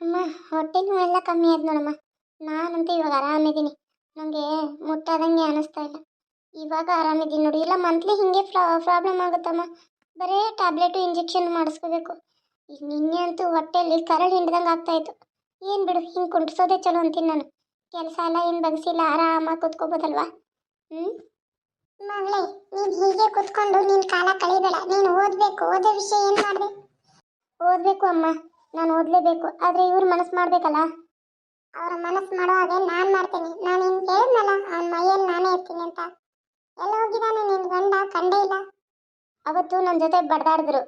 ಅಮ್ಮ, ಹೊಟ್ಟೆ ನೋವೆಲ್ಲ ಕಮ್ಮಿ ಆಯ್ತು ನೋಡಮ್ಮ. ನಾನಂತೂ ಇವಾಗ ಆರಾಮಿದ್ದೀನಿ. ನನಗೆ ಮುಟ್ಟಾದಂಗೆ ಅನ್ನಿಸ್ತಾ ಇಲ್ಲ. ಇವಾಗ ಆರಾಮಿದ್ದೀನಿ ನೋಡಿ. ಇಲ್ಲ ಮಂತ್ಲಿ ಹಿಂಗೆ ಪ್ರಾಬ್ಲಮ್ ಆಗುತ್ತಮ್ಮ. ಬರೀ ಟ್ಯಾಬ್ಲೆಟು ಇಂಜೆಕ್ಷನ್ ಮಾಡಿಸ್ಕೋಬೇಕು. ಈಗ ನಿನ್ನೆ ಅಂತೂ ಹೊಟ್ಟೆಯಲ್ಲಿ ಕರಳು ಹಿಂಡ್ದಂಗೆ ಆಗ್ತಾಯಿತ್ತು. ಏನು ಬಿಡು, ಹಿಂಗೆ ಕುಂಡ್ಸೋದೇ ಚಲೋ ಅಂತೀನಿ ನಾನು. ಕೆಲಸ ಎಲ್ಲ ಏನು ಬಗ್ಸಿಲ್ಲ, ಆರಾಮಾಗಿ ಕೂತ್ಕೋಬೋದಲ್ವಾ? ಹ್ಞೂ ಮಗಳೇ, ನೀನು ಹೀಗೆ ಕೂತ್ಕೊಂಡು ನೀನು ಕಾಲ ಕಳಿಬೇಡ. ನೀನು ಓದಬೇಕು. ಓದೋ ವಿಷಯ ಏನು ಮಾಡಿದೆ? ಓದಬೇಕು ಅಮ್ಮ, ನಾನು ಓದಲೇಬೇಕು. ಆದರೆ ಇವ್ರು ಮನಸ್ಸು ಮಾಡಬೇಕಲ್ಲ. ಅವರ ಮನಸ್ಸು ಮಾಡೋ ಹಾಗೆ ನಾನು ಮಾಡ್ತೀನಿ. ನಾನು ನಿನ್ಗೆ ಹೇಳಿದ್ನಲ್ಲ, ಅವನ ಮೈಯಲ್ಲಿ ನಾನೇ ಇರ್ತೀನಿ ಅಂತ. ಎಲ್ಲ ಹೋಗಿದ್ದಾನೆ ನಿನ್ನ ಗಂಡ? ಕಂಡೇ ಇಲ್ಲ. ಅವತ್ತು ನನ್ನ ಜೊತೆ ಬಡ್ದಾಡಿದ್ರು.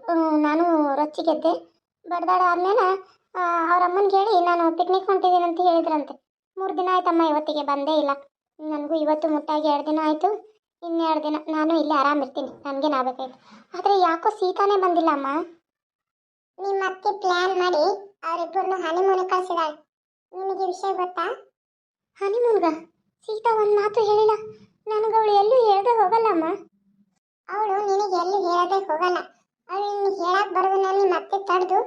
ನಾನು ರೊಚ್ಚಿಗೆದ್ದೆ. ಬಡ್ದಾಡಾದ್ಮೇಲೆ ಅವ್ರ ಅಮ್ಮನಿಗೆ ಹೇಳಿ ನಾನು ಪಿಕ್ನಿಕ್ ಹೊಂಟಿದ್ದೀನಿ ಅಂತ ಹೇಳಿದ್ರಂತೆ. 3 ದಿನ ಆಯ್ತಮ್ಮ, ಇವತ್ತಿಗೆ ಬಂದೇ ಇಲ್ಲ. ನನಗೂ ಇವತ್ತು ಮುಟ್ಟಾಗಿ 2 ದಿನ ಆಯಿತು. ಇನ್ನು 2 ದಿನ ನಾನು ಇಲ್ಲೇ ಆರಾಮಿರ್ತೀನಿ. ನನಗೆ ನಾಬೇಕಾಯ್ತು. ಆದರೆ ಯಾಕೋ ಸೀತಾನೇ ಬಂದಿಲ್ಲ ಅಮ್ಮ. ನಿಮ್ಮ ಅತ್ತೆ ಪ್ಲ್ಯಾನ್ ಮಾಡಿ ಅವರಿಬ್ಬರನ್ನು ಹನಿಮೂನ್ ಕಳಿಸಿದಾಳೆ. ನಿಮಗೆ ವಿಷಯ ಗೊತ್ತಾ? ಹನಿಮೂನ್ಗ ಸೀತಾ ಒಂದು ಮಾತು ಹೇಳಿಲ್ಲ. ನನಗೆ ಅವಳು ಎಲ್ಲೂ ಹೇಳದೆ ಹೋಗಲ್ಲಮ್ಮ. ಅವಳು ನಿನಗೆ ಎಲ್ಲೂ ಹೇಳದೆ ಹೋಗಲ್ಲ. ಅವಳು ನಿನಗೆ ಹೇಳಕ್ಕೆ ಬರೋದನ್ನ ನಿಮ್ಮ ಅತ್ತೆ ತಡೆದು,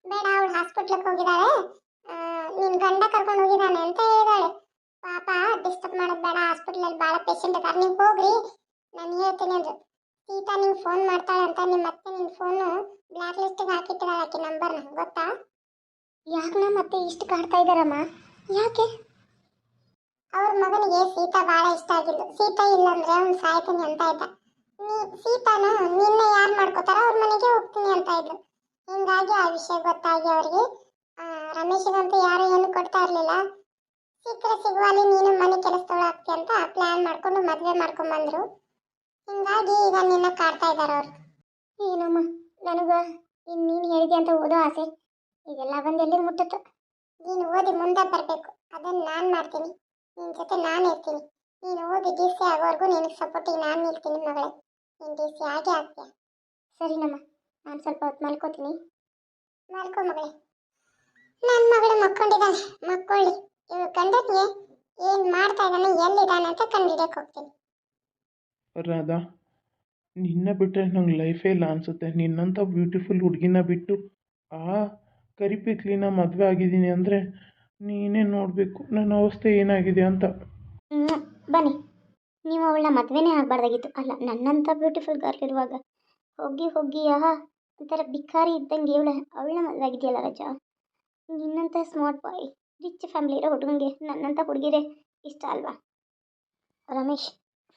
ಬೇಡ ಅವಳು ಹಾಸ್ಪಿಟ್ಲಿಗೆ ಹೋಗಿದ್ದಾಳೆ, ನಿನ್ನ ಗಂಡ ಕರ್ಕೊಂಡು ಹೋಗಿದ್ದಾನೆ ಅಂತ ಹೇಳಿದಾಳೆ. ಪಾಪ ಡಿಸ್ಟರ್ಬ್ ಮಾಡೋದು ಬೇಡ, ಹಾಸ್ಪಿಟ್ಲಲ್ಲಿ ಭಾಳ ಪೇಷಂಟ್ ಇದ್ದಾರೆ, ನೀವು ಹೋಗ್ರಿ, ನಾನು ಹೇಳ್ತೀನಿ ಅಂದರು. ಸೀತಾ ನಿಂಗೆ ಫೋನ್ ಮಾಡ್ತಾಳೆ ಅಂತ ನಿಮ್ಮ ಅತ್ತೆ ನಿನ್ನ ಫೋನು ಬ್ಲ್ಯಾಕ್ ಲಿಸ್ಟಿಗೆ ಹಾಕಿಟ್ಟಿದ್ದಾಳೆ. ಆಕೆ ನಂಬರ್ನ ಗೊತ್ತಾ? ಯಾಕೆ ನಮ್ಮ ಅತ್ತೆ ಇಷ್ಟು ಕಾಡ್ತಾ ಇದ್ದಾರಮ್ಮ? ಯಾಕೆ? ಅವ್ರ ಮಗನಿಗೆ ಸೀತಾ ಭಾಳ ಇಷ್ಟ ಆಗಿದ್ದು. ಸೀತಾ ಇಲ್ಲಂದ್ರೆ ಅವ್ನು ಸಾಯ್ತೀನಿ ಅಂತ ಇದ್ದ. ಸೀತಾನು ನಿನ್ನೆ ಯಾರು ಮಾಡ್ಕೋತಾರ ಅವ್ರ ಮನೆಗೆ ಹೋಗ್ತೀನಿ ಅಂತ ಇದ್ಲು. ಹಿಂಗಾಗಿ ಆ ವಿಷಯ ಗೊತ್ತಾಗಿ ಅವರಿಗೆ ರಮೇಶಿಗಂತೂ ಯಾರು ಏನು ಕೊಡ್ತಾ ಇರಲಿಲ್ಲ. ಸಿಕ್ಕರೆ ಸಿಗುವಲ್ಲಿ ನೀನು ಮನೆ ಕೆಲಸದವಳು ಆಗ್ತಿ ಅಂತ ಪ್ಲ್ಯಾನ್ ಮಾಡ್ಕೊಂಡು ಮದುವೆ ಮಾಡ್ಕೊಂಡ್ಬಂದ್ರು. ಹಿಂಗಾಗಿ ಈಗ ನಿನ್ನ ಕಾಡ್ತಾ ಇದ್ದಾರೆ ಅವರು. ಏನಮ್ಮ, ನನಗೆ ನೀನು ಹೇಳಿದೆ ಅಂತ ಓದೋ ಆಸೆ ಇದೆಲ್ಲ ಬಂದು ಎಲ್ಲಿ ಮುಟ್ಟುತ್ತೆ. ನೀನು ಓದಿ ಮುಂದೆ ಬರಬೇಕು. ಅದನ್ನು ನಾನು ಮಾಡ್ತೀನಿ. ನಿನ್ನ ಜೊತೆ ನಾನು ಇರ್ತೀನಿ. ನೀನು ಓದಿ ಡಿ ಸಿ ಆಗೋವರೆಗೂ ನಿನಗೆ ಸಪೋರ್ಟಿಗೆ ನಾನು ನಿಲ್ತೀನಿ ಮಗಳೇ. ನೀನು ಡಿ ಸಿ ಆಗೇ ಆಗ್ತೀಯ. ಸರಿನಮ್ಮ, ನಾನು ಸ್ವಲ್ಪ ಹೊತ್ತು ಮಲ್ಕೋತೀನಿ. ಮಲ್ಕೋ ಮಗಳೇ. ನನ್ನ ಮಗಳು ಮಕ್ಕೊಂಡಿದ್ದಾನೆ, ಮಕ್ಕೊಳ್ಳಿ. ಇವ್ರು ಕಂಡನಿಗೆ ಏನು ಮಾಡ್ತಾ ಇದ್ದಾನೆ, ಎಲ್ಲಿದ್ದಾನೆ ಅಂತ ಕಂಡಿಡಿಯಕ್ಕೆ ಹೋಗ್ತೀನಿ. ರಾಧಾ, ನಿನ್ನ ಬಿಟ್ಟರೆ ನಂಗೆ ಲೈಫೇ ಇಲ್ಲ ಅನಿಸುತ್ತೆ. ನಿನ್ನಂಥ ಬ್ಯೂಟಿಫುಲ್ ಹುಡುಗಿನ ಬಿಟ್ಟು ಆ ಕರಿಪಿಕ್ಲಿನ ಮದುವೆ ಆಗಿದ್ದೀನಿ ಅಂದರೆ ನೀನೇ ನೋಡಬೇಕು ನನ್ನ ಅವಸ್ಥೆ ಏನಾಗಿದೆ ಅಂತ. ಬನ್ನಿ, ನೀವು ಅವಳನ್ನ ಮದುವೆನೇ ಆಗಬಾರ್ದಾಗಿತ್ತು. ಅಲ್ಲ, ನನ್ನಂಥ ಬ್ಯೂಟಿಫುಲ್ ಗರ್ಲ್ ಇರುವಾಗ ಹೋಗಿ ಒಂಥರ ಬಿಕಾರಿ ಇದ್ದಂಗೆ ಅವಳನ್ನ ಮದುವೆ ಆಗಿದೆಯಲ್ಲ ರಜಾ. ನಿನ್ನಂಥ ಸ್ಮಾರ್ಟ್ ಬಾಯ್, ರಿಚ್ ಫ್ಯಾಮಿಲಿ ಇರೋ ಹುಡುಗನಿಗೆ ನನ್ನಂಥ ಹುಡುಗಿರೇ ಇಷ್ಟ ಅಲ್ವಾ? ರಮೇಶ್,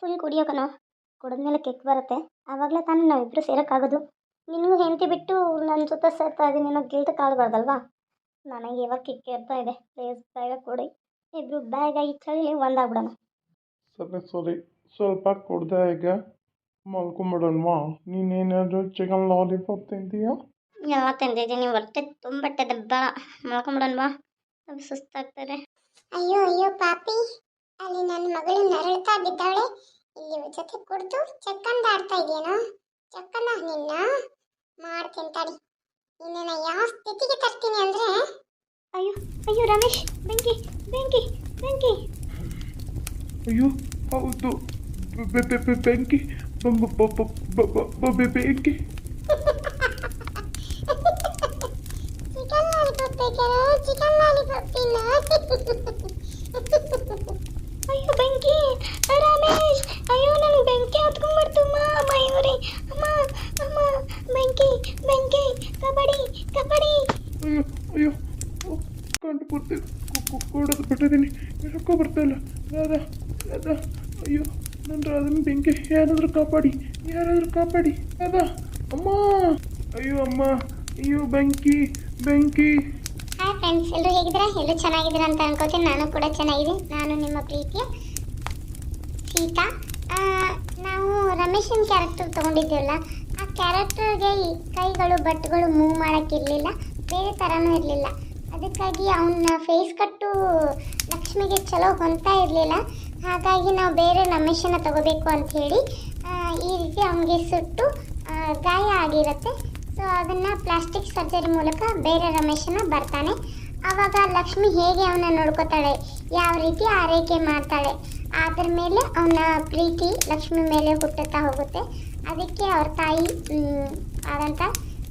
ಫುಲ್ ಕುಡಿಯೋಕನೋ, ಕುಡಿದ್ಮೇಲೆ ಕೆಕ್ ಬರುತ್ತೆ. ಆವಾಗಲೇ ತಾನೇ ನಾವಿಬ್ಬರು ಸೇರೋಕ್ಕಾಗೋದು. ನಿನಗೂ ಹೆಂಡತಿ ಬಿಟ್ಟು ನನ್ನ ಜೊತೆ ಸೇರ್ತಾ ಇದ್ದೀನಿ ಅನ್ನೋ ಗಿಲ್ಟ್ ಕಾಡಬಾರ್ದಲ್ವಾ? ನನಗೆ ಇವಾಗ ಕಿಕ್ ಇರ್ತಾ ಇದೆ. ಪ್ಲೇಸ್ ಬೇಗ ಕೊಡಿ, ಇಬ್ಬರು ಬ್ಯಾಗಾಗಿ ಚಳಿ ಒಂದಾಗ್ಬಿಡೋಣ. ಸರಿ, ಸ್ವಲ್ಪ ಕುಡ್ದೆ ಈಗ ಮಲ್ಕೊಂಬಿಡೋಣವಾ? ನೀನೇನಾದರೂ ಚಿಕನ್ ಲಾಲಿಪಾಪ್ ತಿಂತೀಯಾ? ಎಲ್ಲ ತಿಂದಿದ್ದೀನಿ, ಹೊಟ್ಟೆ ತುಂಬಟ್ಟೆ ದಬ್ಬಳ. ಮಲ್ಕೊಂಬಿಡೋಣವಾ? ಅದು ಸುಸ್ತಾಗ್ತದೆ. ಅಯ್ಯೋ ಪಾಪಿ, ಅಲ್ಲಿ ನನ್ನ ಮಗಳು ನರಳ್ತಾ ಬಿದ್ದಾಳೆ. ಇಲ್ಲಿ ಜೊತೆ ಕುಡ್ದು ಚಕ್ಕಂದ ಆಡ್ತಾ ಇದೆಯೇನೋ? ಚಕ್ಕಂದ ನಿನ್ನ ಮಾಡ್ತೀನಿ ತಡಿ. ನಿನ್ನ ಯಾವ ಸ್ಥಿತಿಗೆ ತರ್ತೀನಿ ಅಂದ್ರೆ. ಅಯ್ಯೋ ರಮೇಶ್, ಬೆಂಕಿ. ಅಯ್ಯೋ ಹೌದು, ಬೆಂಕಿ, ಬೆಂಕಿ. ಚಿಕನ್ ಲಾಲಿಪಾಪ್ ತಿನ್ನ. ಅಯ್ಯೋ ಬೆಂಕಿ, ರಮೇಶ್, ಅಯ್ಯೋ ನನಗೆ ಬೆಂಕಿ ಹತ್ಕೊಂಡ್ಬಿಡ್ತು. ಮಯೂರಿ, ಅಮ್ಮ, ಬೆಂಕಿ, ಕಬಡ್ಡಿ. ಅಯ್ಯೋ ಕಂಡು ಕೊಡ್ತೀನಿ, ಕೊಡೋದು ಬಿಟ್ಟಿದ್ದೀನಿ. ಯಾಕೋ ಬರ್ತಾಯಿಲ್ಲ. ರಾಧಾ, ಅಯ್ಯೋ ನನ್ನ ರಾಧನ ಬೆಂಕಿ, ಯಾರಾದರೂ ಕಾಪಾಡಿ. ರಾಧಾ, ಅಮ್ಮ, ಅಯ್ಯೋ ಅಮ್ಮ, ಅಯ್ಯೋ ಬೆಂಕಿ. ಹಾಯ್ ಫ್ರೆಂಡ್ಸ್, ಎಲ್ಲರೂ ಹೇಗಿದ್ದೀರಾ? ಎಲ್ಲರೂ ಚೆನ್ನಾಗಿದ್ದೀರಾ ಅಂತ ಅನ್ಕೋತೀನಿ. ನಾನು ಕೂಡ ಚೆನ್ನಾಗಿದ್ದೀನಿ. ನಾನು ನಿಮ್ಮ ಪ್ರೀತಿಯ ಸೀತಾ. ನಾವು ರಮೇಶನ್ ಕ್ಯಾರೆಕ್ಟರ್ ತೊಗೊಂಡಿದ್ದೀವಲ್ಲ, ಆ ಕ್ಯಾರೆಕ್ಟರ್ಗೆ ಈ ಕೈಗಳು ಬಟ್ಟುಗಳು ಮೂವ್ ಮಾಡೋಕ್ಕಿರಲಿಲ್ಲ, ಬೇರೆ ಥರನೂ ಇರಲಿಲ್ಲ. ಅದಕ್ಕಾಗಿ ಅವನ ಫೇಸ್ ಕಟ್ಟು ಲಕ್ಷ್ಮಿಗೆ ಚಲೋ ಹೊಂದ್ತಾ ಇರಲಿಲ್ಲ. ಹಾಗಾಗಿ ನಾವು ಬೇರೆ ರಮೇಶನ ತಗೋಬೇಕು ಅಂಥೇಳಿ ಈ ರೀತಿ ಅವನಿಗೆ ಸುಟ್ಟು ಗಾಯ ಆಗಿರುತ್ತೆ. ಸೊ ಅದನ್ನು ಪ್ಲಾಸ್ಟಿಕ್ ಸರ್ಜರಿ ಮೂಲಕ ಬೇರೆ ರಮೇಶನ ಬರ್ತಾನೆ. ಆವಾಗ ಲಕ್ಷ್ಮಿ ಹೇಗೆ ಅವನ್ನ ನೋಡ್ಕೋತಾಳೆ, ಯಾವ ರೀತಿ ಆರೈಕೆ ಮಾಡ್ತಾಳೆ, ಅದ್ರ ಮೇಲೆ ಅವನ ಪ್ರೀತಿ ಲಕ್ಷ್ಮಿ ಮೇಲೆ ಹುಟ್ಟುತ್ತಾ ಹೋಗುತ್ತೆ. ಅದಕ್ಕೆ ಅವ್ರ ತಾಯಿ ಆದಂಥ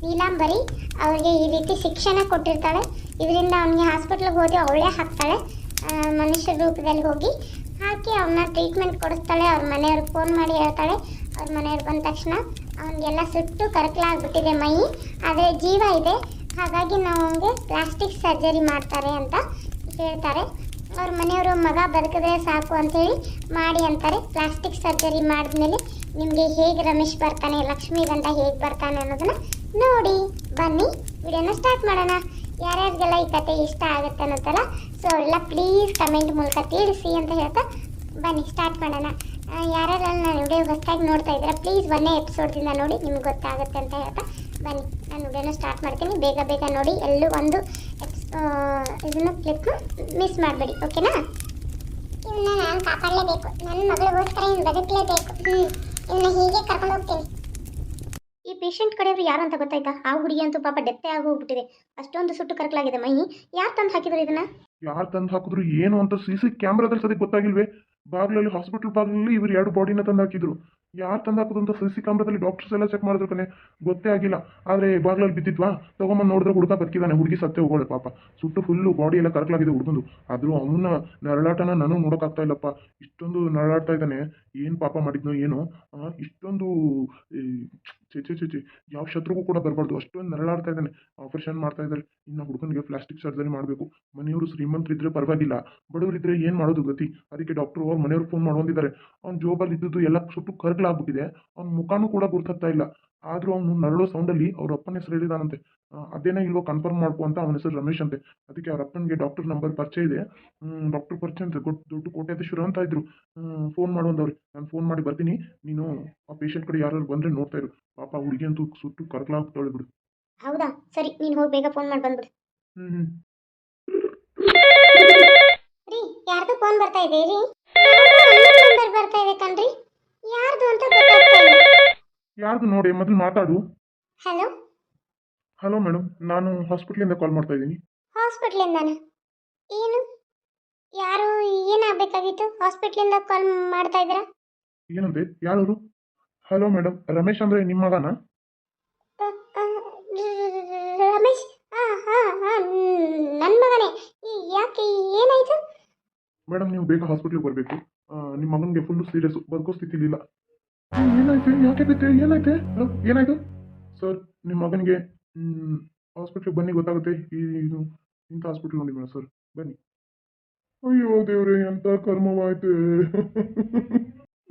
ನೀಲಾಂಬರಿ ಅವರಿಗೆ ಈ ರೀತಿ ಶಿಕ್ಷಣ ಕೊಟ್ಟಿರ್ತಾಳೆ. ಇದರಿಂದ ಅವನಿಗೆ ಹಾಸ್ಪಿಟ್ಲಿಗೆ ಹೋಗಿ ಅವಳೇ ಹಾಕ್ತಾಳೆ, ಮನುಷ್ಯ ರೂಪದಲ್ಲಿ ಹೋಗಿ ಹಾಕಿ ಅವನ್ನ ಟ್ರೀಟ್ಮೆಂಟ್ ಕೊಡಿಸ್ತಾಳೆ. ಅವ್ರ ಮನೆಯವ್ರಿಗೆ ಫೋನ್ ಮಾಡಿ ಹೇಳ್ತಾಳೆ. ಅವ್ರ ಮನೆಯವ್ರು ಬಂದ ತಕ್ಷಣ ಅವನಿಗೆಲ್ಲ ಸುಟ್ಟು ಕರಕಲಾಗ್ಬಿಟ್ಟಿದೆ ಮೈ, ಆದರೆ ಜೀವ ಇದೆ, ಹಾಗಾಗಿ ನಾವು ಅವನಿಗೆ ಪ್ಲಾಸ್ಟಿಕ್ ಸರ್ಜರಿ ಮಾಡ್ತಾರೆ ಅಂತ ಹೇಳ್ತಾರೆ. ಅವ್ರ ಮನೆಯವರು ಮಗ ಬದುಕಿದ್ರೆ ಸಾಕು ಅಂಥೇಳಿ ಮಾಡಿ ಅಂತಾರೆ. ಪ್ಲಾಸ್ಟಿಕ್ ಸರ್ಜರಿ ಮಾಡಿದ್ಮೇಲೆ ನಿಮಗೆ ಹೇಗೆ ರಮೇಶ್ ಬರ್ತಾನೆ, ಲಕ್ಷ್ಮೀ ಗಂಡ ಹೇಗೆ ಬರ್ತಾನೆ ಅನ್ನೋದನ್ನು ನೋಡಿ. ಬನ್ನಿ ವಿಡಿಯೋನ ಸ್ಟಾರ್ಟ್ ಮಾಡೋಣ. ಯಾರ್ಯಾರಿಗೆಲ್ಲ ಈ ಕತೆ ಇಷ್ಟ ಆಗುತ್ತೆ ಅನ್ನೋದಲ್ಲ, ಸೊ ಅವರೆಲ್ಲ ಪ್ಲೀಸ್ ಕಮೆಂಟ್ ಮೂಲಕ ತಿಳಿಸಿ ಅಂತ ಹೇಳ್ತಾ ಬನ್ನಿ ಸ್ಟಾರ್ಟ್ ಮಾಡೋಣ. ಯಾರ್ಯಾರೆಲ್ಲ ನಾನು ವಿಡಿಯೋ ಹೊಸದಾಗಿ ನೋಡ್ತಾ ಇದ್ದೀರಾ ಪ್ಲೀಸ್ ಒಂದೇ ಎಪಿಸೋಡ್ದಿಂದ ನೋಡಿ, ನಿಮ್ಗೆ ಗೊತ್ತಾಗುತ್ತೆ ಅಂತ ಹೇಳ್ತಾ ಬನ್ನಿ ನಾನು ವಿಡಿಯೋನ ಸ್ಟಾರ್ಟ್ ಮಾಡ್ತೀನಿ. ಬೇಗ ಬೇಗ ನೋಡಿ, ಎಲ್ಲೂ ಒಂದು ಇದನ್ನು ಕ್ಲಿಪ್ ಮಿಸ್ ಮಾಡಬೇಡಿ, ಓಕೆನಾ? ಇವನ್ನ ನಾನು ಕಾಪಾಡಲೇಬೇಕು, ನನ್ನ ಮಗಳಿಗೋಸ್ಕರ ಇವ್ನು ಬದುಕಲೇಬೇಕು. ಇವನ್ನ ಹೀಗೆ ಕರ್ಕೊಂಡು ಹೋಗ್ತೀನಿ. ಈ ಪೇಷಂಟ್ ಕಡೆಯವರು ಯಾರು ಅಂತ ಗೊತ್ತಾಯ್ತಾ? ಆ ಹುಡುಗಿ ಅಂತೂ ಪಾಪ ಡೆತ್ತೇ ಆಗಿ ಹೋಗ್ಬಿಟ್ಟಿದೆ, ಅಷ್ಟೊಂದು ಸುಟ್ಟು ಕರಕಲಾಗಿದೆ ಮೈ. ಯಾರು ತಂದು ಹಾಕಿದ್ರು ಇದನ್ನ? ಯಾರು ತಂದು ಹಾಕಿದ್ರು ಏನು ಅಂತ ಸಿ ಕ್ಯಾಮ್ರಾದಲ್ಲಿ ಸದ್ಯಕ್ಕೆ ಗೊತ್ತಾಗಿಲ್ವೇ? ಬಾಗ್ಲಲ್ಲಿ ಹಾಸ್ಪಿಟಲ್ ಬಾಗ್ಲಲ್ಲಿ ಇವರು 2 ಬಾಡಿನ ತಂದು ಹಾಕಿದ್ರು. ಯಾರು ತಂದು ಹಾಕೋದು ಅಂತ ಸಿ ಕ್ಯಾಮ್ರಾದಲ್ಲಿ ಡಾಕ್ಟರ್ಸ್ ಎಲ್ಲ ಚೆಕ್ ಮಾಡಿದ್ರು ಕಣೆ, ಗೊತ್ತೇ ಆಗಿಲ್ಲ. ಆದರೆ ಬಾಗ್ಲಲ್ಲಿ ಬಿದ್ದಿದ್ವಾ, ತಗೊಂಬಂದು ನೋಡಿದ್ರೆ ಹುಡುಗ ಬದುಕಿದ್ದಾನೆ, ಹುಡುಗಿ ಸತ್ತೇ ಹೋಗೋಳೆ ಪಾಪ. ಸುಟ್ಟು ಫುಲ್ಲು ಬಾಡಿ ಎಲ್ಲ ಕರಕಲಾಗಿದೆ ಹುಡುಗಂದು. ಆದರೂ ಅವನ ನರಳಾಟನ ನಾನು ನೋಡೋಕ್ಕಾಗ್ತಾ ಇಲ್ಲಪ್ಪ, ಇಷ್ಟೊಂದು ನರಳಾಡ್ತಾ ಇದ್ದಾನೆ. ಏನು ಪಾಪ ಮಾಡಿದ್ನೋ ಏನೋ, ಇಷ್ಟೊಂದು ಚೇಚೆ ಯಾವ ಶತ್ರುಗೂ ಕೂಡ ಬರಬಾರ್ದು, ಅಷ್ಟೊಂದು ನರಳಾಡ್ತಾ ಇದ್ದಾನೆ. ಆಪರೇಷನ್ ಮಾಡ್ತಾ ಇದ್ದಾರೆ. ಇನ್ನು ಹುಡುಗನಿಗೆ ಪ್ಲಾಸ್ಟಿಕ್ ಸರ್ಜರಿ ಮಾಡಬೇಕು. ಮನೆಯವರು ಶ್ರೀಮಂತರಿದ್ರೆ ಪರವಾಗಿಲ್ಲ, ಬಡವರಿದ್ರೆ ಏನು ಮಾಡೋದು ಗತಿ? ಅದಕ್ಕೆ ಡಾಕ್ಟ್ರು ಅವ್ರ ಮನೆಯವ್ರು ಫೋನ್ ಮಾಡ್ಕೊಂಡಿದ್ದಾರೆ. ಅವ್ನ ಜೋಬಲ್ಲಿ ಇದ್ದದ್ದು ಎಲ್ಲ ಸುಟ್ಟು ಕರಕಲಾಗ್ಬಿಟ್ಟಿದೆ, ಅವ್ನ ಮುಖನೂ ಕೂಡ ಗುರ್ತಾಗ್ತಾ ಇಲ್ಲ. ಆದರೂ ಅವನು ನರಳೋ ಸೌಂಡಲ್ಲಿ ಅವ್ರ ಅಪ್ಪನ ಹೆಸರು ಹೇಳಿದಾನಂತೆ. ಅದೇನೋ ಇಲ್ವೋ ಕನ್ಫರ್ಮ್ ಮಾಡ್ಕೊ ಅಂತ ಅವನ ಹೆಸರು ರಮೇಶ್ ಅಂತೆ. ಅದಕ್ಕೆ ಅವ್ರ ಅಪ್ಪನಿಗೆ ಡಾಕ್ಟರ್ ನಂಬರ್ ಪರಿಚಯ ಇದೆ, ಡಾಕ್ಟರ್ ಪರಿಚಯ ಅಂತೆ, ದೊಡ್ಡ ಕೋಟ್ಯಾಧೀಶರು ಅಂತ ಇದ್ರು. ಫೋನ್ ಮಾಡುವಂದವ್ರಿಗೆ ನಾನು ಫೋನ್ ಮಾಡಿ ಬರ್ತೀನಿ, ನೀನು ಆ ಪೇಷಂಟ್ ಕಡೆ ಯಾರು ಬಂದರೆ ನೋಡ್ತಾ ಇರು. ಪಾಪ ಹುಡುಗಿ ಅಂತೂ ಸುಟ್ಟು ಕರಕಲಾಗ್ತಾಳೆ ಬಿಡು. ಹೌದಾ, ಸರಿ, ನೀನು ಹೋಗಿ ಬೇಗ ಫೋನ್ ಮಾಡಿ ಬಂದ್ಬಿಡು. ರೀ, ಯಾರ್ದು ಫೋನ್ ಬರ್ತಾ ಇದೆ ರೀ? ನಂಬರ್ ಬರ್ತಾ ಇದೆ ಕಣ್ರಿ, ಯಾರ್ದು ಅಂತ ಗೊತ್ತಾಗ್ತಾ ಇಲ್ಲ. ಯಾರ್ದು ನೋಡಿ ಮೊದಲು ಮಾತಾಡು. ಹಲೋ ಹಲೋ ಮೇಡಮ್, ನಾನು ಹಾಸ್ಪಿಟ್ಲಿಂದ ಕಾಲ್ ಮಾಡ್ತಾ ಇದ್ದೀನಿ. ಹಾಸ್ಪಿಟ್ಲಿಂದನಾ? ಏನು, ಯಾರು, ಏನಾಗಬೇಕಾಗಿತ್ತು? ಹಾಸ್ಪಿಟ್ಲಿಂದ ಕಾಲ್ ಮಾಡ್ತಾ ಇದ್ದೀರಾ? ಏನಂತೆ? ಯಾರು? ಹಲೋ ಮೇಡಮ್, ರಮೇಶ್ ಅಂದರೆ ನಿಮ್ಮ ಮಗನಾ? ಅ, ಅ, ರಮೇಶ್, ಹಾಂ ಹಾಂ ಹಾಂ, ನನ್ನ ಮಗನೇ. ಯಾಕೆ, ಏನಾಯ್ತು? ಮೇಡಮ್, ನೀವು ಬೇಗ ಹಾಸ್ಪಿಟ್ಲಿಗೆ ಬರಬೇಕು. ನಿಮ್ಮ ಮಗನಿಗೆ ಫುಲ್ಲು ಸೀರಿಯಸ್, ಬದುಕೋ ಸ್ಥಿತಿಲಿಲ್ಲ. ಏನಾಯ್ತು? ಯಾಕೆ ಬಿತ್ತೆ? ಏನಾಯ್ತು? ಹಲೋ, ಏನಾಯ್ತು? ಸರ್, ನಿಮ್ಮ ಮಗನಿಗೆ ಹಾಸ್ಪಿಟ್ಲಿಗೆ ಬನ್ನಿ, ಗೊತ್ತಾಗುತ್ತೆ. ಇದು ಇಂಥ ಹಾಸ್ಪಿಟ್ಲ್ ನೋಡಿ ಮೇಡಮ್ ಸರ್, ಬನ್ನಿ. ಅಯ್ಯೋ ದೇವ್ರೆ, ಎಂಥ ಕರ್ಮವಾಯ್ತು.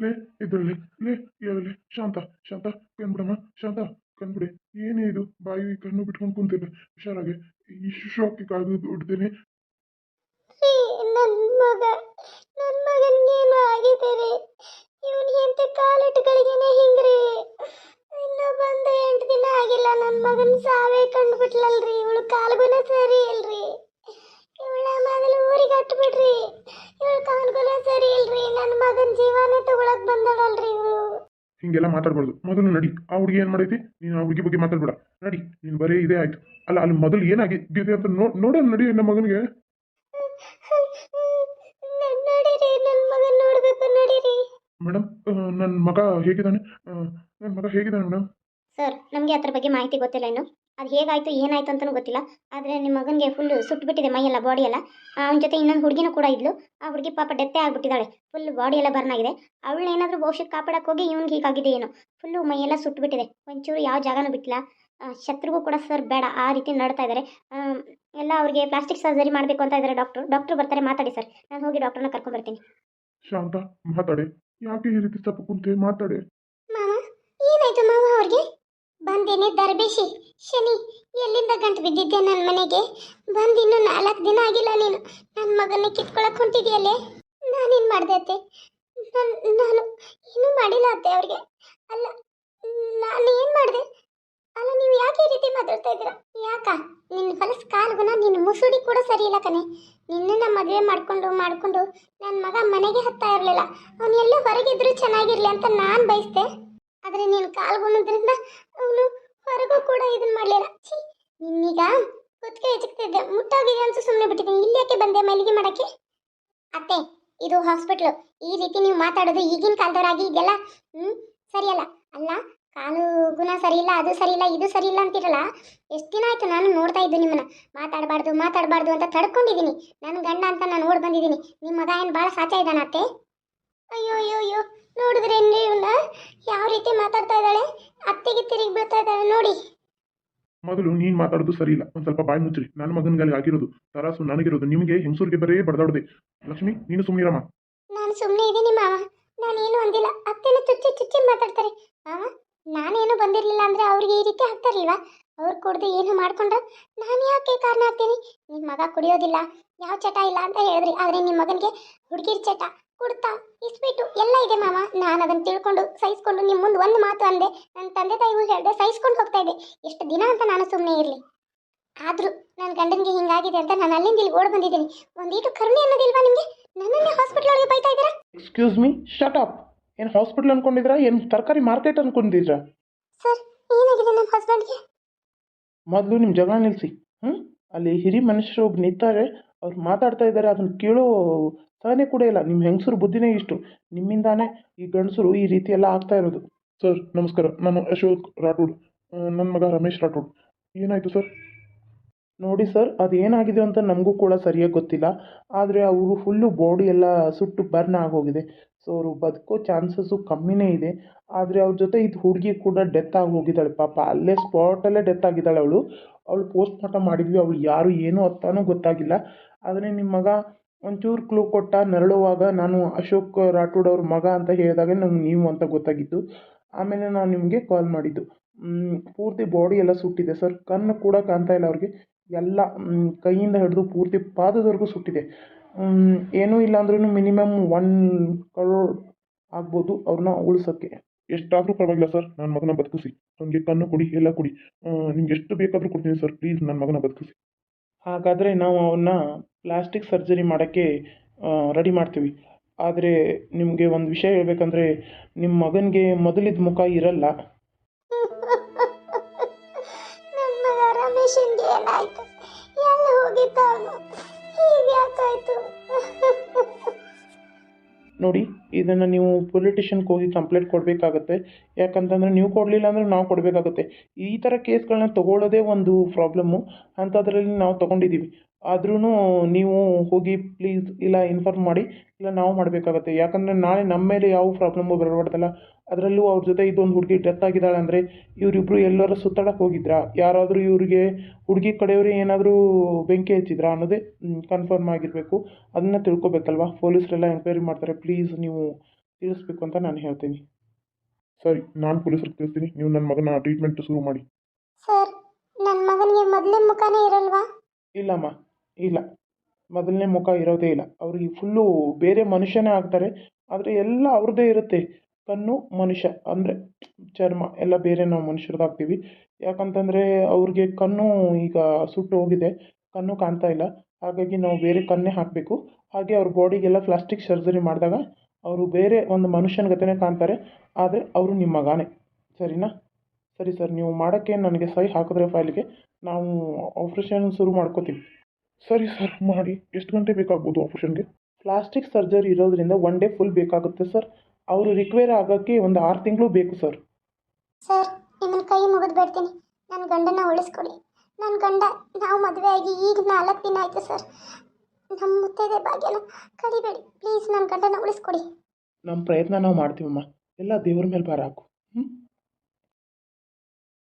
ಲೇ ಇದರಲ್ಲಿ ಲೇ ಯಾವಲ್ಲಿ? ಶಾಂತ ಶಾಂತ ಕಣ್ಬಿಡಮ್ಮ, ಶಾಂತ ಕಣ್ಬಿಡಿ. ಏನೇ ಇದು, ಬಾಯಿ ಕಣ್ಣು ಬಿಟ್ಕೊಂಡು ಕುಂತಿಲ್ಲ ಹುಷಾರಾಗಿ. ಈ ಶಾಕಿಗೆ ಆಗಿಬಿಡ್ತೀನಿ. ನನ್ನ ಮಗನಿಗೇನು ಆಗಿದೆ ರೀ? ಇವನು ಎಂತ ಕಾಲಿಟ್ಟುಗಳಿಗೇನೆ ಹಿಂಗ್ರಿ. ಇನ್ನೂ ಬಂದು 8 ದಿನ ಆಗಿಲ್ಲ, ನನ್ನ ಮಗನ ಸಾವೇ ಕಂಡುಬಿಟ್ಲಲ್ರಿ. ಇವಳು ಕಾಲ್ಗುಣ ಸರಿ ಇಲ್ರಿ. ಇವಳ ಮೊದಲು ಊರಿಗೆ ಹಟ್ಬಿಡ್ರಿ. ಇವಳು ಕಾಲ್ಗುಣ ಸರಿ ಇಲ್ರಿ. ನನ್ನ ಮಗನ ಜೀವನೇ ತಗೊಳಕ್ ಬಂದಳಲ್ರಿ ಇವಳು. ಹಿಂಗೆಲ್ಲ ಮಾತಾಡ್ಬಾರ್ದು. ಮೊದಲು ನಡಿ. ಆ ಹುಡುಗಿ ಏನು ಮಾಡೈತಿ? ನೀನು ಆ ಹುಡುಗಿ ಬಗ್ಗೆ ಮಾತಾಡ್ಬೇಡ, ನಡಿ. ನೀನು ಬರೀ ಇದೇ ಆಯ್ತು. ಅಲ್ಲ, ಅಲ್ಲಿ ಮೊದಲು ಏನಾಗಿದೆ ಅಂತ ನೋಡೋಣ, ನಡಿ. ನಮ್ಮ ಮಗನಿಗೆ ನಡೀರಿ, ನನ್ನ ಮಗನ ನೋಡ್ಬೇಕು, ನಡೀರಿ. ಮೇಡಮ್, ನನ್ನ ಮಗ ಹೇಗಿದ್ದಾನೆ? ನನ್ನ ಮಗ ಹೇಗಿದ್ದಾನೆ ಮೇಡಮ್? ಸರ್, ನಮಗೆ ಅದ್ರ ಬಗ್ಗೆ ಮಾಹಿತಿ ಗೊತ್ತಿಲ್ಲ ಇನ್ನು. ಅದು ಹೇಗಾಯಿತು ಏನಾಯಿತು ಅಂತಲೂ ಗೊತ್ತಿಲ್ಲ. ಆದರೆ ನಿಮ್ಮ ಮಗನಿಗೆ ಫುಲ್ಲು ಸುಟ್ಟುಬಿಟ್ಟಿದೆ ಮೈಯೆಲ್ಲ, ಬಾಡಿ ಎಲ್ಲ. ಅವನ ಜೊತೆ ಇನ್ನೊಂದು ಹುಡುಗಿನೂ ಕೂಡ ಇದ್ಲು. ಆ ಹುಡುಗಿ ಪಾಪ ಡೆತ್ತೇ ಆಗಿಬಿಟ್ಟಿದ್ದಾಳೆ, ಫುಲ್ ಬಾಡಿ ಎಲ್ಲ ಬರ್ನ್ ಆಗಿದೆ. ಅವಳು ಏನಾದರೂ ಭವಿಷ್ಯಕ್ಕೆ ಕಾಪಾಡಕ್ಕೆ ಹೋಗಿ ಇವ್ನಿಗೆ ಹೀಗಾಗಿದೆ ಏನೋ, ಫುಲ್ಲು ಮೈಯೆಲ್ಲ ಸುಟ್ಟುಬಿಟ್ಟಿದೆ. ಒಂಚೂರು ಯಾವ ಜಾಗನೂ ಬಿಟ್ಟಿಲ್ಲ. ಶತ್ರುಗೂ ಕೂಡ ಸರ್ ಬೇಡ, ಆ ರೀತಿ ನಡ್ತಾ ಇದ್ದಾರೆ. ಎಲ್ಲ ಅವ್ರಿಗೆ ಪ್ಲಾಸ್ಟಿಕ್ ಸರ್ಜರಿ ಮಾಡಬೇಕು ಅಂತ ಇದ್ದಾರೆ. ಡಾಕ್ಟ್ರು ಬರ್ತಾರೆ, ಮಾತಾಡಿ ಸರ್. ನಾನು ಹೋಗಿ ಡಾಕ್ಟ್ರನ್ನ ಕರ್ಕೊಂಡ್ಬರ್ತೀನಿ. ಶಾಂತ, ಮಾತಾಡೆ. ಯಾಕೆ ಈ ರೀತಿ ತಪ್ಪು ಕುಂತೆ? ಮಾತಾಡೆ. ಮಾವ, ಏನಾಯ್ತು ಮಾವ? ಅವ್ರಿಗೆ ಬಂದೇನೆ ದರ್ಬೇಶಿ ಶನಿ, ಎಲ್ಲಿಂದ ಗಂಟು ಬಿದ್ದಿದ್ದೆ ನನ್ನ ಮನೆಗೆ. ಬಂದಿನ್ನು 4 ದಿನ ಆಗಿಲ್ಲ. ನೀನು ನನ್ನ ಮಗನ್ನ ಕಿತ್ಕೊಳಕ್ ಹೊಂಟಿದ್ಯಲ್ಲೇ. ನಾನೇನು ಮಾಡಿದೆ ಅತ್ತೆ? ನಾನು ಏನೂ ಮಾಡಿಲ್ಲ ಅತ್ತೆ ಅವ್ರಿಗೆ. ಅಲ್ಲ, ನಾನು ಏನು ಮಾಡಿದೆ? ಅಲ್ಲ, ನೀವು ಯಾಕೆ ಈ ರೀತಿ ಮಾತಾಡ್ತಾ ಇದ್ದೀರಾ? ಯಾಕ? ನಿನ್ನ ಹೊಲಸು ಕಾಲ್ಗುಣ, ನಿನ್ನ ಮುಸುಡಿ ಕೂಡ ಸರಿ ಇಲ್ಲ ಕಣೆ. ನಿನ್ನನ್ನು ಮದುವೆ ಮಾಡ್ಕೊಂಡು ನನ್ನ ಮಗ ಮನೆಗೆ ಹತ್ತಾ ಇರಲಿಲ್ಲ. ಅವನು ಎಲ್ಲೋ ಹೊರಗಿದ್ರು ಚೆನ್ನಾಗಿರ್ಲಿ ಅಂತ ನಾನು ಬಯಸ್ದೆ. ಆದರೆ ನೀನು ಕಾಲ್ಗುಣದ್ರಿಂದ ಅವನು ಹೊರಗೂ ಕೂಡ ಇದನ್ನು ಮಾಡಲಿಲ್ಲ. ಛೀ, ನಿನ್ನೀಗ ಕುತ್ತಿಗೆ ಹೆಚ್ಚಿಗ್ತಿದ್ದೆ, ಮುಟ್ಟಾಗಿದೆ ಅಂತ ಸುಮ್ಮನೆ ಬಿಟ್ಟಿದ್ದೀನಿ. ಇಲ್ಲಿ ಯಾಕೆ ಬಂದೆ ಮಲ್ಲಿಗೆ ಮಾಡೋಕ್ಕೆ? ಅತ್ತೆ, ಇದು ಹಾಸ್ಪಿಟ್ಲು. ಈ ರೀತಿ ನೀವು ಮಾತಾಡೋದು ಈಗಿನ ಕಾಲದವರಾಗಿ ಇದೆಲ್ಲ ಸರಿಯಲ್ಲ. ಅಲ್ಲ, ಕಾಲು ಗುಣ ಸರಿ ಇಲ್ಲ, ಅದು ಸರಿ ಇಲ್ಲ, ಇದು ಸರಿ ಇಲ್ಲ ಅಂತಿರಲ್ಲ. ಎಷ್ಟು ದಿನ ಆಯ್ತು ನಾನು ನೋಡ್ತಾ ಇದ್ದು ನಿಮ್ಮನ್ನ. ಮಾತಾಡಬಾರ್ದು ಮಾತಾಡಬಾರ್ದು ಅಂತ ತಡ್ಕೊಂಡಿದ್ದೀನಿ. ನನ್ನ ಗಂಡ ಅಂತ ನಾನು ಓಡ್ ಬಂದಿದ್ದೀನಿ. ನಿಮ್ಮ ಮಗ ಏನು ಭಾಳ ಸಾಚ ಇದ್ದಾನ ಅತ್ತೆ? ಅಯ್ಯೋ ಅಯ್ಯೋ ಅಯ್ಯೋ, ನೋಡಿದ್ರೇನ್ರಿ ಇವನ್ನ ಯಾವ ರೀತಿ ಮಾತಾಡ್ತಾ ಇದ್ದಾಳೆ? ಅತ್ತೆಗೆ ತಿರುಗಿ ಬೀಳ್ತಾ ಇದ್ದಾಳೆ ನೋಡಿ. ಮೊದಲು ನೀನು ಮಾತಾಡೋದು ಸರಿ ಇಲ್ಲ. ಒಂದು ಸ್ವಲ್ಪ ಬಾಯಿ ಮುಚ್ಚ್ರಿ. ನನ್ನ ಮಗನಿಗೆ ಆಗಿರೋದು ತರಾಸು ನನಗಿರೋದು, ನಿಮಗೆ ಹೆಂಗಸೂರಿಗೆ ಬರೇ ಬಡದಾಡೋದೆ. ಲಕ್ಷ್ಮಿ, ನೀನು ಸುಮ್ಮನಿರಮ್ಮ. ನಾನು ಸುಮ್ಮನೆ ಇದ್ದೀನಿ ಮಾವ. ನಾನೇನು ಅಂದಿಲ್ಲ. ಅತ್ತೆನ ಚುಚ್ಚಿ ಚುಚ್ಚಿ ಮಾತಾಡ್ತಾರೆ ಮಾವ. ನಾನೇನು ಬಂದಿರಲಿಲ್ಲ ಅಂದರೆ ಅವ್ರಿಗೆ ಈ ರೀತಿ ಆಗ್ತಾರಿಲ್ವಾ? ಅವ್ರು ಕುಡ್ದು ಏನು ಮಾಡ್ಕೊಂಡ್ರೆ ನಾನು ಯಾಕೆ ಕಾರಣ ಆಗ್ತೀನಿ? ನಿಮ್ಮ ಮಗ ಕುಡಿಯೋದಿಲ್ಲ, ಯಾವ ಚಟ ಇಲ್ಲ ಅಂತ ಹೇಳಿದ್ರಿ. ಆದರೆ ನಿಮ್ಮ ಮಗನಿಗೆ ಹುಡುಗಿರ್ ಚಟ, ಕುಡ್ತಾ, ಇಸ್ಬಿಟ್ಟು ಎಲ್ಲ ಇದೆ ಮಾವ. ನಾನು ಅದನ್ನು ತಿಳ್ಕೊಂಡು ಸಹಿಸ್ಕೊಂಡು ನಿಮ್ಮ ಮುಂದೆ ಒಂದು ಮಾತು ಅಂದೆ. ನನ್ನ ತಂದೆ ತಾಯಿಗೂ ಹೇಳಿದೆ, ಸಹಿಸ್ಕೊಂಡು ಹೋಗ್ತಾ ಇದ್ದೆ. ಎಷ್ಟು ದಿನ ಅಂತ ನಾನು ಸುಮ್ಮನೆ ಇರಲಿ? ಆದರೂ ನನ್ನ ಗಂಡನಿಗೆ ಹಿಂಗಾಗಿದೆ ಅಂತ ನಾನು ಅಲ್ಲಿಂದ ಇಲ್ಲಿ ಓಡ್ ಬಂದಿದ್ದೀನಿ. ಒಂದೀಟು ಕರುಣೆ ಅನ್ನೋದಿಲ್ವಾ ನಿಮಗೆ? ನನ್ನನ್ನೇ ಹಾಸ್ಪಿಟಲ್ ಒಳಗೆ ಬೈತಾ ಇದ್ದೀರಾ? Excuse me, shut up. ಏನು ಹಾಸ್ಪಿಟಲ್ ಅನ್ಕೊಂಡಿದ್ರಾ? ಏನು ತರಕಾರಿ ಮಾರ್ಕೆಟ್ ಅನ್ಕೊಂಡಿದ್ರಾ? ಸರ್, ಏನಾಗಿದೆ ನಮ್ಮ ಹಸ್ಬೆಂಡ್ಗೆ? ಮೊದಲು ನಿಮ್ಮ ಜಗಳ ನಿಲ್ಲಿಸಿ. ಅಲ್ಲಿ ಹಿರಿ ಮನುಷ್ಯರು ಒಬ್ಬ ನಿಂತಾರೆ, ಅವ್ರು ಮಾತಾಡ್ತಾ ಇದ್ದಾರೆ, ಅದನ್ನು ಕೇಳೋ ಸಹನೆ ಕೂಡ ಇಲ್ಲ. ನಿಮ್ಮ ಹೆಂಗಸರು ಬುದ್ಧಿನೇ ಇಷ್ಟು. ನಿಮ್ಮಿಂದಾನೇ ಈ ಗಂಡಸರು ಈ ರೀತಿ ಎಲ್ಲ ಆಗ್ತಾ ಇರೋದು. ಸರ್ ನಮಸ್ಕಾರ, ನಾನು ಅಶೋಕ್ ರಾಠೋಡ್, ನನ್ನ ಮಗ ರಮೇಶ್ ರಾಠೋಡ್. ಏನಾಯಿತು ಸರ್? ನೋಡಿ ಸರ್, ಅದೇನಾಗಿದೆ ಅಂತ ನಮಗೂ ಕೂಡ ಸರಿಯಾಗಿ ಗೊತ್ತಿಲ್ಲ. ಆದರೆ ಅವರು ಫುಲ್ಲು ಬಾಡಿ ಎಲ್ಲ ಸುಟ್ಟು ಬರ್ನ್ ಆಗೋಗಿದೆ. ಸೊ ಅವರು ಬದುಕೋ ಚಾನ್ಸಸ್ಸು ಕಮ್ಮಿನೇ ಇದೆ. ಆದರೆ ಅವ್ರ ಜೊತೆ ಇದು ಹುಡುಗಿ ಕೂಡ ಡೆತ್ ಆಗಿ ಹೋಗಿದ್ದಾಳೆ ಪಾಪ. ಅಲ್ಲೇ ಸ್ಪಾಟಲ್ಲೇ ಡೆತ್ ಆಗಿದ್ದಾಳೆ ಅವಳು. ಅವಳು ಪೋಸ್ಟ್ ಮಾರ್ಟಮ್ ಮಾಡಿದ್ವಿ. ಅವಳು ಯಾರು ಏನು ಅಂತಾನೂ ಗೊತ್ತಾಗಿಲ್ಲ. ಆದರೆ ನಿಮ್ಮ ಮಗ ಒಂಚೂರು ಕ್ಲೂ ಕೊಟ್ಟ. ನರಳುವಾಗ ನಾನು ಅಶೋಕ್ ರಾಠೋಡ್ ಅವ್ರ ಮಗ ಅಂತ ಹೇಳಿದಾಗ ನಂಗೆ ನೀವು ಅಂತ ಗೊತ್ತಾಗಿತ್ತು. ಆಮೇಲೆ ನಾನು ನಿಮಗೆ ಕಾಲ್ ಮಾಡಿದ್ದು. ಪೂರ್ತಿ ಬಾಡಿ ಎಲ್ಲ ಸುಟ್ಟಿದೆ ಸರ್. ಕಣ್ಣು ಕೂಡ ಕಾಣ್ತಾ ಇಲ್ಲ ಅವ್ರಿಗೆ. ಎಲ್ಲ ಕೈಯಿಂದ ಹಿಡಿದು ಪೂರ್ತಿ ಪಾದದವರೆಗೂ ಸುಟ್ಟಿದೆ. ಏನೂ ಇಲ್ಲ ಅಂದ್ರೂ ಮಿನಿಮಮ್ 1 crore ಆಗ್ಬೋದು ಅವ್ರನ್ನ ಉಳಿಸೋಕ್ಕೆ. ಎಷ್ಟಾದರೂ ಪರವಾಗಿಲ್ಲ ಸರ್, ನನ್ನ ಮಗನ ಬದುಕಿಸಿ. ಅವನಿಗೆ ಕಣ್ಣು ಕೊಡಿ, ಎಲ್ಲ ಕೊಡಿ. ನಿಮ್ಗೆ ಎಷ್ಟು ಬೇಕಾದರೂ ಕೊಡ್ತೀನಿ ಸರ್. ಪ್ಲೀಸ್ ನನ್ನ ಮಗನ ಬದುಕಿಸಿ. ಹಾಗಾದರೆ ನಾವು ಅವನ್ನ ಪ್ಲಾಸ್ಟಿಕ್ ಸರ್ಜರಿ ಮಾಡೋಕ್ಕೆ ರೆಡಿ ಮಾಡ್ತೀವಿ. ಆದರೆ ನಿಮಗೆ ಒಂದು ವಿಷಯ ಹೇಳ್ಬೇಕಂದ್ರೆ, ನಿಮ್ಮ ಮಗನಿಗೆ ಮೊದಲಿದ್ದ ಮುಖ ಇರಲ್ಲ. ನನ್ನ ಮಗ ರಮೇಶನ್ಗೆ ಏನಾಯ್ತು? ಎಲ್ಲ ಹೋಗಿದ್ದ ಅವನು? ಹೀಗ್ಯಾಕಾಯ್ತು? ನೋಡಿ, ಇದನ್ನು ನೀವು ಪೊಲಿಟಿಷನ್ಗೆ ಹೋಗಿ ಕಂಪ್ಲೇಂಟ್ ಕೊಡಬೇಕಾಗತ್ತೆ. ಯಾಕಂತಂದರೆ ನೀವು ಕೊಡಲಿಲ್ಲ ಅಂದರೆ ನಾವು ಕೊಡಬೇಕಾಗತ್ತೆ. ಈ ಥರ ಕೇಸ್ಗಳನ್ನ ತೊಗೊಳ್ಳೋದೇ ಒಂದು ಪ್ರಾಬ್ಲಮ್ಮು. ಅಂಥದ್ರಲ್ಲಿ ನಾವು ತೊಗೊಂಡಿದ್ದೀವಿ. ಆದ್ರೂ ನೀವು ಹೋಗಿ ಪ್ಲೀಸ್ ಇಲ್ಲ ಇನ್ಫಾರ್ಮ್ ಮಾಡಿ, ಇಲ್ಲ ನಾವು ಮಾಡಬೇಕಾಗತ್ತೆ. ಯಾಕಂದರೆ ನಾಳೆ ನಮ್ಮ ಮೇಲೆ ಯಾವ ಪ್ರಾಬ್ಲಮ್ಮು ಬರಬಾರ್ದಲ್ಲ. ಅದರಲ್ಲೂ ಅವ್ರ ಜೊತೆ ಇದೊಂದು ಹುಡುಗಿ ಡೆತ್ ಆಗಿದ್ದಾಳೆ ಅಂದರೆ ಇವರಿಬ್ಬರು ಎಲ್ಲರೂ ಸುತ್ತಾಡಕ್ಕೆ ಹೋಗಿದ್ರಾ? ಯಾರಾದರೂ ಇವರಿಗೆ ಹುಡುಗಿ ಕಡೆಯವರು ಏನಾದರೂ ಬೆಂಕಿ ಹಚ್ಚಿದ್ರಾ ಅನ್ನೋದೇ ಕನ್ಫರ್ಮ್ ಆಗಿರಬೇಕು. ಅದನ್ನು ತಿಳ್ಕೊಬೇಕಲ್ವಾ? ಪೊಲೀಸರೆಲ್ಲ ಎಂಕ್ವೈರಿ ಮಾಡ್ತಾರೆ. ಪ್ಲೀಸ್ ನೀವು ತಿಳಿಸ್ಬೇಕು ಅಂತ ನಾನು ಹೇಳ್ತೀನಿ. ಸರಿ, ನಾನು ಪೊಲೀಸರಿಗೆ ತಿಳಿಸ್ತೀನಿ. ನೀವು ನನ್ನ ಮಗನ ಟ್ರೀಟ್ಮೆಂಟ್ ಶುರು ಮಾಡಿ. ಸರ್, ನನ್ನ ಮಗನಿಗೆ ಮೊದಲೇ ಮುಖನೇ ಇರಲ್ವಾ? ಇಲ್ಲಮ್ಮ, ಇಲ್ಲ, ಮೊದಲನೇ ಮುಖ ಇರೋದೇ ಇಲ್ಲ. ಅವ್ರಿಗೆ ಫುಲ್ಲು ಬೇರೆ ಮನುಷ್ಯನೇ ಆಗ್ತಾರೆ. ಆದರೆ ಎಲ್ಲ ಅವ್ರದ್ದೇ ಇರುತ್ತೆ. ಕಣ್ಣು ಮನುಷ್ಯ ಅಂದರೆ ಚರ್ಮ ಎಲ್ಲ ಬೇರೆ ನಾವು ಮನುಷ್ಯರದಾಗ್ತೀವಿ. ಯಾಕಂತಂದರೆ ಅವ್ರಿಗೆ ಕಣ್ಣು ಈಗ ಸುಟ್ಟು ಹೋಗಿದೆ, ಕಣ್ಣು ಕಾಣ್ತಾ ಇಲ್ಲ. ಹಾಗಾಗಿ ನಾವು ಬೇರೆ ಕಣ್ಣೇ ಹಾಕಬೇಕು. ಹಾಗೆ ಅವ್ರ ಬಾಡಿಗೆಲ್ಲ ಪ್ಲಾಸ್ಟಿಕ್ ಸರ್ಜರಿ ಮಾಡಿದಾಗ ಅವರು ಬೇರೆ ಒಂದು ಮನುಷ್ಯನ ಗತೆನೇ ಕಾಣ್ತಾರೆ. ಆದರೆ ಅವರು ನಿಮ್ಮ ಮಗನೇ. ಸರಿನಾ? ಸರಿ ಸರ್, ನೀವು ಮಾಡೋಕ್ಕೆ ನನಗೆ ಸಹಿ ಹಾಕಿದ್ರೆ ಫೈಲ್ಗೆ ನಾವು ಆಪ್ರೇಷನ್ ಶುರು ಮಾಡ್ಕೋತೀವಿ. ಸರಿ ಸರ್, ಮಾಡಿ. ಎಷ್ಟು ಗಂಟೆ ಬೇಕಾಗ್ಬೋದು ಆಪ್ರೇಷನ್ಗೆ? ಪ್ಲಾಸ್ಟಿಕ್ ಸರ್ಜರಿ ಇರೋದ್ರಿಂದ 1 ಡೇ ಫುಲ್ ಬೇಕಾಗುತ್ತೆ ಸರ್. ಅವರು ರಿಕ್ವೈರ್ ಆಗೋಕ್ಕೆ ಒಂದು 6 ತಿಂಗಳು ಬೇಕು ಸರ್. ಸರ್, ನಿಮ್ಮನ್ನ ಕೈ ಮುಗಿದು ಬೇಡ್ತೀನಿ, ನನ್ನ ಗಂಡನ ಉಳಿಸ್ಕೊಡಿ. ನನ್ನ ಗಂಡ, ನಾವು ಮದುವೆ ಆಗಿ ಈಗ 4 ದಿನ ಆಯಿತು ಸರ್. ನಮ್ಮ ಮುತ್ತೈದೆ ಭಾಗ್ಯನ ಕಡಿಬೇಡಿ ಪ್ಲೀಸ್. ನನ್ನ ಗಂಡನ ಉಳಿಸ್ಕೊಡಿ. ನಮ್ಮ ಪ್ರಯತ್ನ ನಾವು ಮಾಡ್ತೀವಮ್ಮ. ಎಲ್ಲ ದೇವ್ರ ಮೇಲೆ ಭಾರ ಹಾಕು.